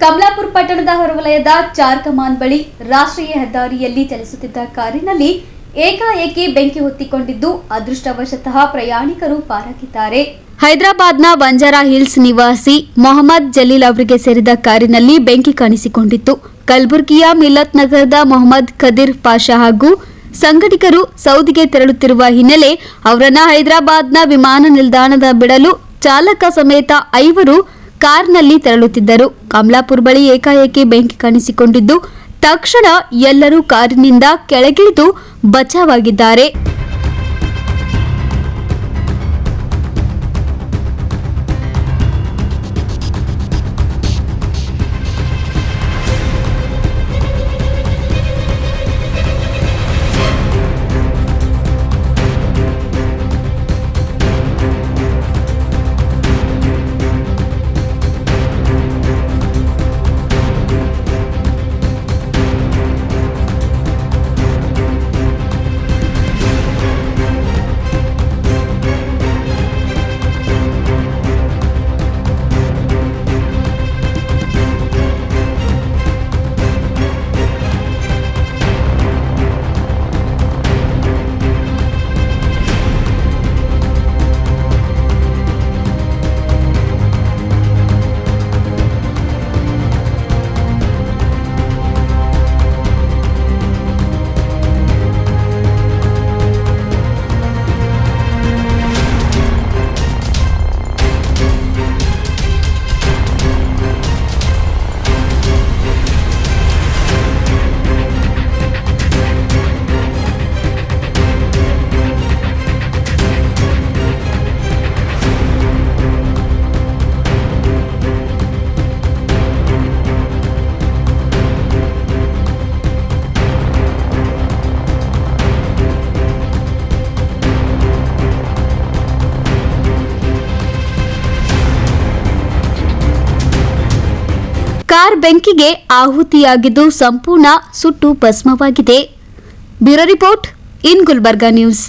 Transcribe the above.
ಕಮಲಾಪುರ ಪಟ್ಟಣದ ಹೊರವಲಯದ ಚಾರ್ಕಮಾನ್ ಬಳಿ ರಾಷ್ಟ್ರೀಯ ಹೆದ್ದಾರಿಯಲ್ಲಿ ಚಲಿಸುತ್ತಿದ್ದ ಕಾರಿನಲ್ಲಿ ಏಕಾಏಕಿ ಬೆಂಕಿ ಹೊತ್ತಿಕೊಂಡಿದ್ದು ಅದೃಷ್ಟವಶತಃ ಪ್ರಯಾಣಿಕರು ಪಾರಾಗಿದ್ದಾರೆ. ಹೈದರಾಬಾದ್ನ ಬಂಜಾರಾ ಹಿಲ್ಸ್ ನಿವಾಸಿ ಮೊಹಮ್ಮದ್ ಜಲೀಲ್ ಅವರಿಗೆ ಸೇರಿದ ಕಾರಿನಲ್ಲಿ ಬೆಂಕಿ ಕಾಣಿಸಿಕೊಂಡಿತ್ತು. ಕಲಬುರಗಿಯ ಮಿಲ್ಲತ್ ನಗರದ ಮೊಹಮ್ಮದ್ ಖದೀರ್ ಪಾಷಾ ಹಾಗೂ ಸಂಘಟಕರು ಸೌದಿಗೆ ತೆರಳುತ್ತಿರುವ ಹಿನ್ನೆಲೆ ಅವರನ್ನ ಹೈದರಾಬಾದ್ನ ವಿಮಾನ ನಿಲ್ದಾಣದ ಬಿಡಲು ಚಾಲಕ ಸಮೇತ 5 ಕಾರ್ನಲ್ಲಿ ತೆರಳುತ್ತಿದ್ದರು. ಕಮಲಾಪುರ ಬಳಿ ಏಕಾಏಕಿ ಬೆಂಕಿ ಕಾಣಿಸಿಕೊಂಡಿದ್ದು ತಕ್ಷಣ ಎಲ್ಲರೂ ಕಾರಿನಿಂದ ಕೆಳಗಿಳಿದು ಬಚಾವಾಗಿದ್ದಾರೆ. ಕಾರ್ ಬೆಂಕಿಗೆ ಆಹುತಿಯಾಗಿದ್ದು ಸಂಪೂರ್ಣ ಸುಟ್ಟು ಭಸ್ಮವಾಗಿದೆ. Bureau report in Gulbarga news.